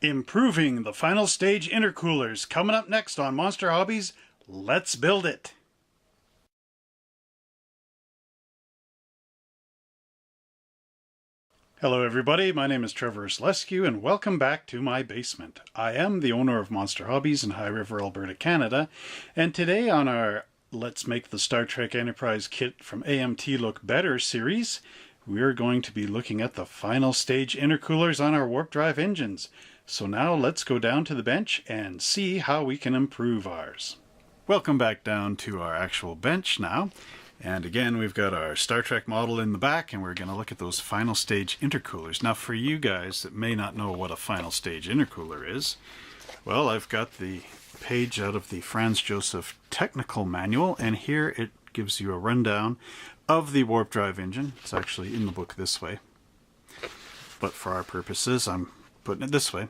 Improving the final stage intercoolers coming up next on Monster Hobbies. Let's build it. Hello everybody, my name is Trevor Slescu and welcome back to my basement. I am the owner of Monster Hobbies in High River, Alberta, Canada, and today on our Let's Make the Star Trek Enterprise kit from AMT Look Better series, we're going to be looking at the final stage intercoolers on our warp drive engines. So now let's go down to the bench and see how we can improve ours. Welcome back down to our actual bench now. And again, we've got our Star Trek model in the back, and we're going to look at those final stage intercoolers. Now, for you guys that may not know what a final stage intercooler is, well, I've got the page out of the Franz Josef technical manual, and here it gives you a rundown of the warp drive engine. It's actually in the book this way, but for our purposes, I'm putting it this way.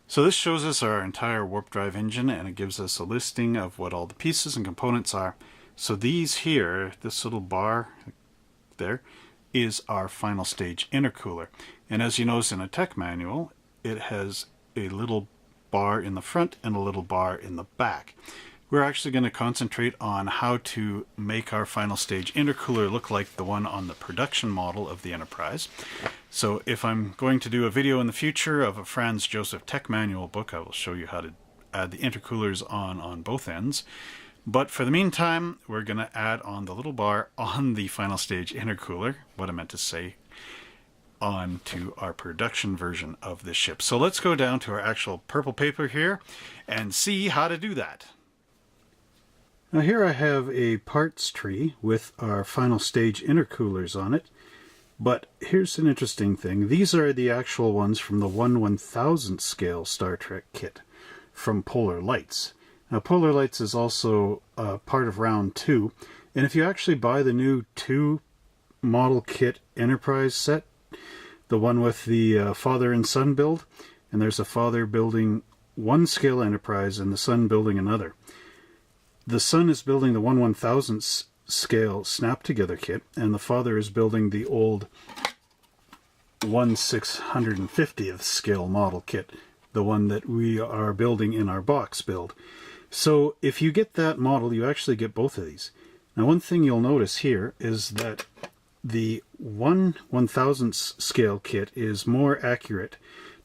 So this shows us our entire warp drive engine, and it gives us a listing of what all the pieces and components are. So these here, this little bar there, is our final stage intercooler. And as you notice in a tech manual, it has a little bar in the front and a little bar in the back. We're actually going to concentrate on how to make our final stage intercooler look like the one on the production model of the Enterprise. So if I'm going to do a video in the future of a Franz Josef Tech Manual book, I will show you how to add the intercoolers on both ends. But for the meantime, we're going to add on the little bar on the final stage intercooler, what I meant to say, onto our production version of this ship. So let's go down to our actual purple paper here and see how to do that. Now here I have a parts tree with our final stage intercoolers on it, but here's an interesting thing. These are the actual ones from the 1/1000th scale Star Trek kit from Polar Lights. Now Polar Lights is also part of round 2, and if you actually buy the new 2 model kit Enterprise set, the one with the father and son build, and there's a father building one scale Enterprise and the son building another. The son is building the 1/1000th scale snap together kit, and the father is building the old 1/650th scale model kit, the one that we are building in our box build. So if you get that model, you actually get both of these. Now one thing you'll notice here is that the 1/1000th scale kit is more accurate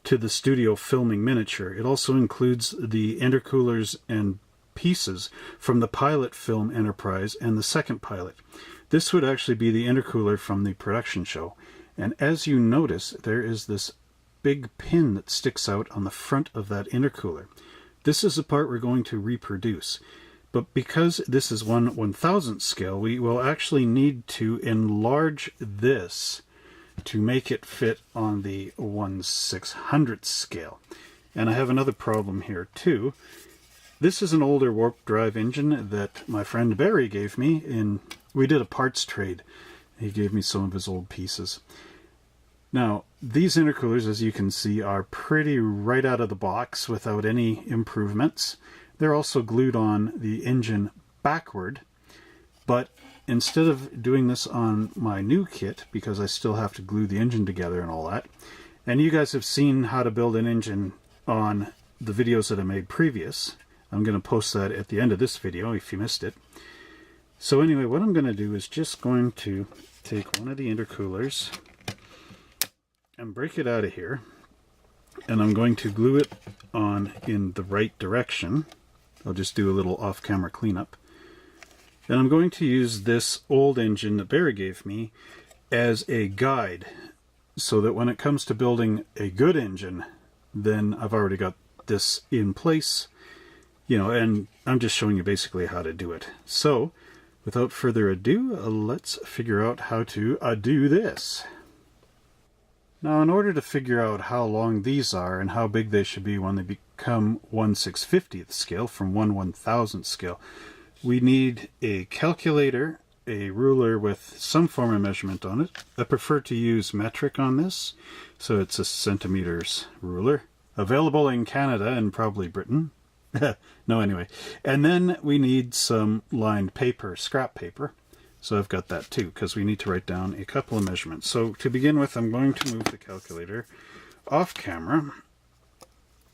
to the studio filming miniature. It also includes the intercoolers and pieces from the pilot film Enterprise and the second pilot. This would actually be the intercooler from the production show. And as you notice, there is this big pin that sticks out on the front of that intercooler. This is the part we're going to reproduce. But because this is 1/1000th scale, we will actually need to enlarge this to make it fit on the 1/600th scale. And I have another problem here too. This is an older warp drive engine that my friend Barry gave me. We did a parts trade. He gave me some of his old pieces. Now, these intercoolers, as you can see, are pretty right out of the box without any improvements. They're also glued on the engine backward, but instead of doing this on my new kit, because I still have to glue the engine together and all that, and you guys have seen how to build an engine on the videos that I made previous. I'm going to post that at the end of this video if you missed it. So anyway, what I'm going to do is just going to take one of the intercoolers and break it out of here, and I'm going to glue it on in the right direction. I'll just do a little off-camera cleanup. And I'm going to use this old engine that Barry gave me as a guide, so that when it comes to building a good engine, then I've already got this in place. You know, and I'm just showing you basically how to do it. So, without further ado, let's figure out how to do this. Now, in order to figure out how long these are and how big they should be when they become 1/650th scale from 1/1000th scale, we need a calculator, a ruler with some form of measurement on it. I prefer to use metric on this, so it's a centimeters ruler. Available in Canada and probably Britain. No, anyway. And then we need some lined paper, scrap paper. So I've got that too, because we need to write down a couple of measurements. So to begin with, I'm going to move the calculator off camera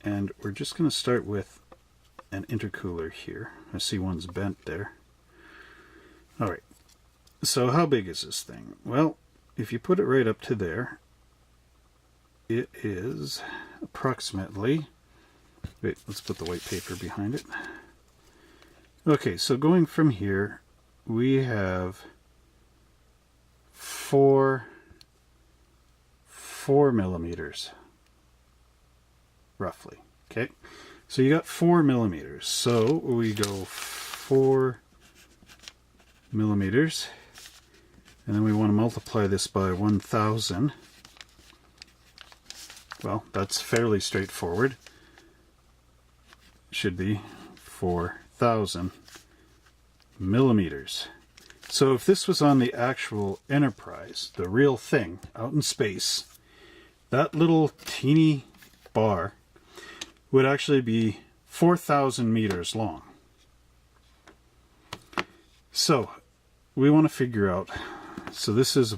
And we're just going to start with an intercooler here. I see one's bent there. Alright, so how big is this thing? Well, if you put it right up to there, it is approximately, wait, let's put the white paper behind it. Okay, so going from here, we have four millimeters, roughly. Okay, so you got 4 millimeters. So we go 4 millimeters, and then we want to multiply this by 1,000. Well, that's fairly straightforward. Should be 4,000 millimeters. So if this was on the actual Enterprise, the real thing out in space, that little teeny bar would actually be 4,000 meters long. So we want to figure out, so this is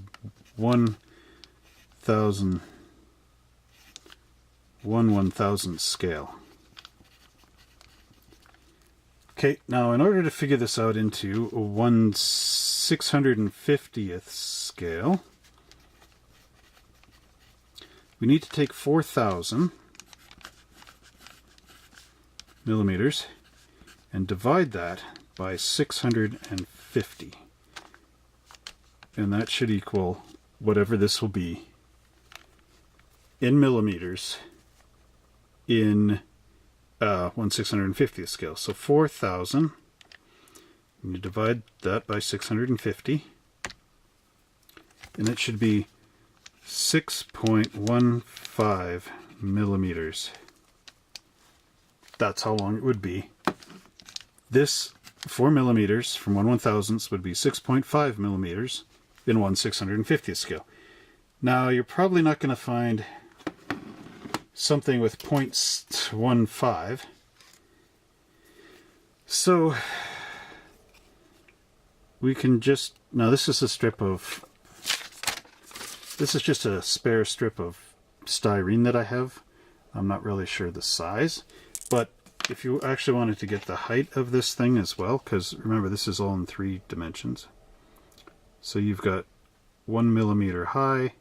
1,000 scale. Okay, now in order to figure this out into a 1/650th scale, we need to take 4,000 millimeters and divide that by 650. And that should equal whatever this will be in millimeters in 1/650th scale. So 4,000, and you divide that by 650, and it should be 6.15 millimeters. That's how long it would be. This 4 millimeters from 1/1000th would be 6.5 millimeters in 1/650th scale. Now you're probably not going to find something with 0.15. So we can just, now this is a strip of, this is just a spare strip of styrene that I have. I'm not really sure the size, but if you actually wanted to get the height of this thing as well, because remember this is all in 3 dimensions. So you've got 1 millimeter high.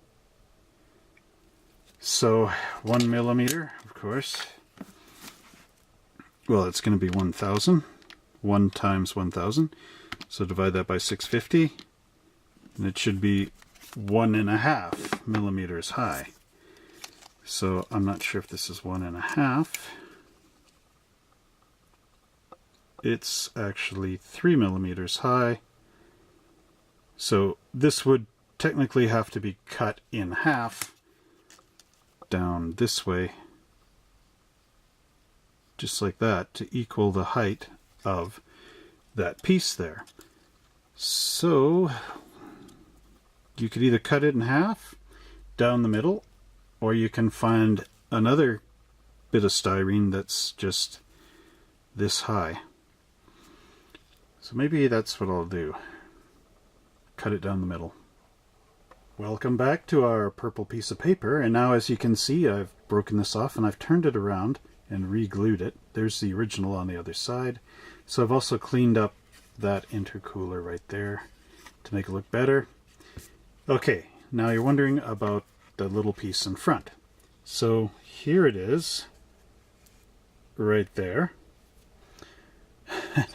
So 1 millimeter, of course, well, it's going to be 1,000. 1 times 1,000. So divide that by 650, and it should be 1.5 millimeters high. So I'm not sure if this is 1.5. It's actually 3 millimeters high. So this would technically have to be cut in half down this way, just like that, to equal the height of that piece there. So you could either cut it in half down the middle, or you can find another bit of styrene that's just this high. So maybe that's what I'll do. Cut it down the middle. Welcome back to our purple piece of paper, and now as you can see I've broken this off and I've turned it around and re-glued it. There's the original on the other side. So I've also cleaned up that intercooler right there to make it look better. Okay, now you're wondering about the little piece in front. So here it is, right there.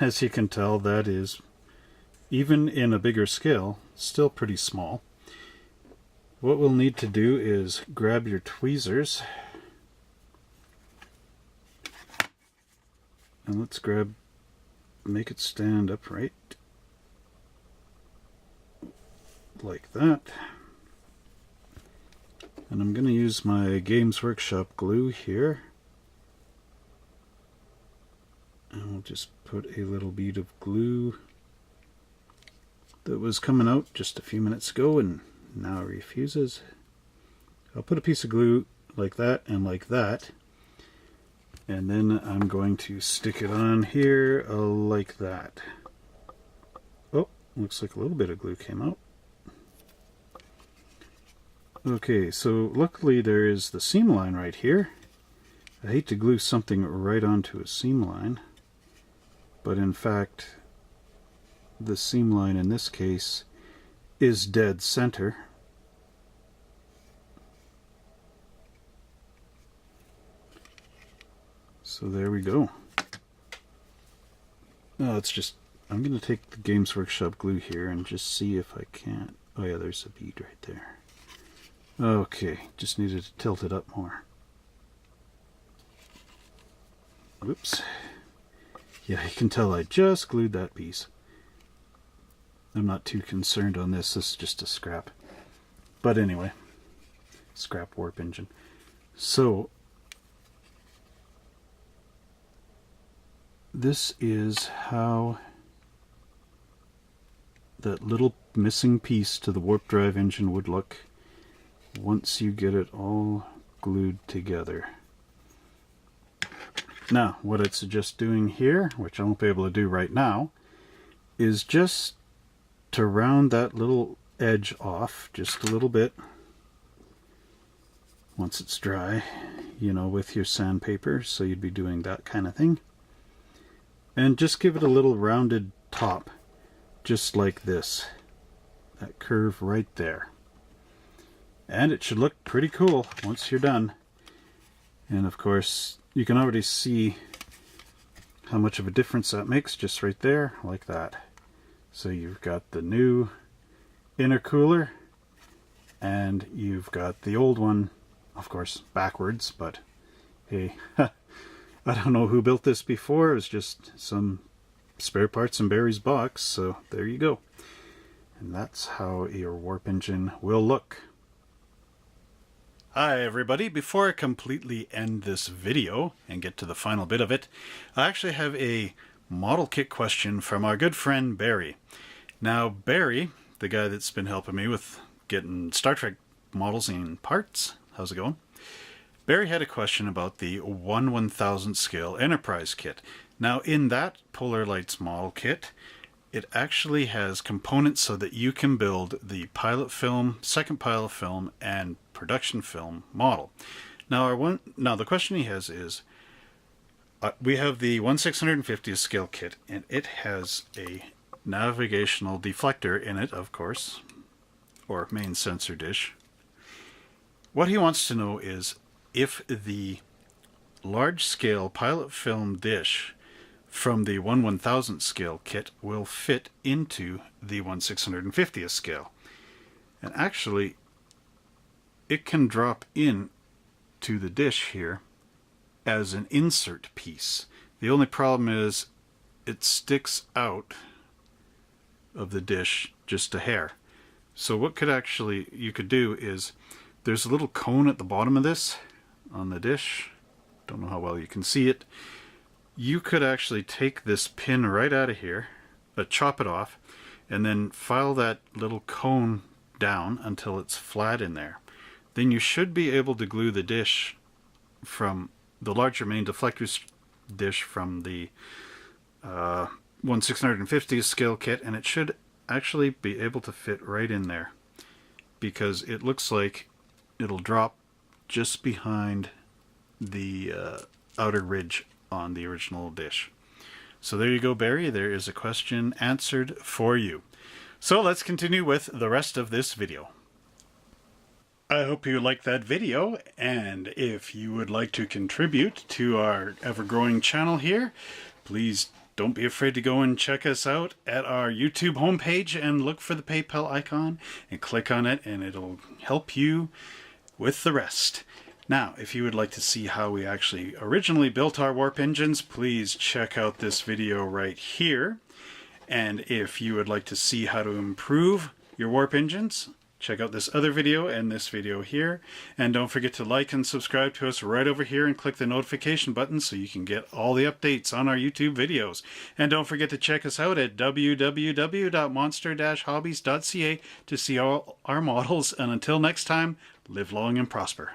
As you can tell, that is, even in a bigger scale, still pretty small. What we'll need to do is grab your tweezers, and let's make it stand upright, like that. And I'm going to use my Games Workshop glue here. And we'll just put a little bead of glue that was coming out just a few minutes ago and now refuses. I'll put a piece of glue like that and like that, and then I'm going to stick it on here like that. Oh, looks like a little bit of glue came out. Okay, so luckily there is the seam line right here. I hate to glue something right onto a seam line, but in fact the seam line in this case is dead center. So there we go. No, it's just, I'm going to take the Games Workshop glue here and just see if I can't. Oh yeah, there's a bead right there. Okay, just needed to tilt it up more. Whoops. Yeah, you can tell I just glued that piece. I'm not too concerned on this. This is just a scrap. But anyway, scrap warp engine. So this is how that little missing piece to the warp drive engine would look once you get it all glued together. Now, what I'd suggest doing here, which I won't be able to do right now, is just to round that little edge off just a little bit once it's dry, you know, with your sandpaper. So you'd be doing that kind of thing. And just give it a little rounded top, just like this. That curve right there. And it should look pretty cool once you're done. And of course, you can already see how much of a difference that makes just right there, like that. So you've got the new intercooler, and you've got the old one, of course, backwards, but hey, I don't know who built this before. It was just some spare parts in Barry's box, so there you go. And that's how your warp engine will look. Hi everybody, before I completely end this video and get to the final bit of it, I actually have a model kit question from our good friend Barry. Now Barry, the guy that's been helping me with getting Star Trek models and parts, how's it going? Barry had a question about the 1/1000th scale Enterprise kit. Now in that Polar Lights model kit, it actually has components so that you can build the pilot film, second pilot film, and production film model. Now the question he has is, we have the 1/650th scale kit, and it has a navigational deflector in it, of course, or main sensor dish. What he wants to know is if the large scale pilot film dish from the 1/1000th scale kit will fit into the 1/650th scale. And actually, it can drop in to the dish here as an insert piece. The only problem is it sticks out of the dish just a hair. So what you could do is, there's a little cone at the bottom of this on the dish. Don't know how well you can see it. You could actually take this pin right out of here, chop it off, and then file that little cone down until it's flat in there. Then you should be able to glue the dish from the larger main deflector dish from the 1/650th scale kit, and it should actually be able to fit right in there, because it looks like it'll drop just behind the outer ridge on the original dish. So there you go, Barry. There is a question answered for you. So let's continue with the rest of this video. I hope you liked that video, and if you would like to contribute to our ever-growing channel here, please don't be afraid to go and check us out at our YouTube homepage and look for the PayPal icon and click on it, and it'll help you with the rest. Now, if you would like to see how we actually originally built our warp engines, please check out this video right here. And if you would like to see how to improve your warp engines, check out this other video and this video here. And don't forget to like and subscribe to us right over here and click the notification button so you can get all the updates on our YouTube videos. And don't forget to check us out at www.monster-hobbies.ca to see all our models. And until next time, live long and prosper.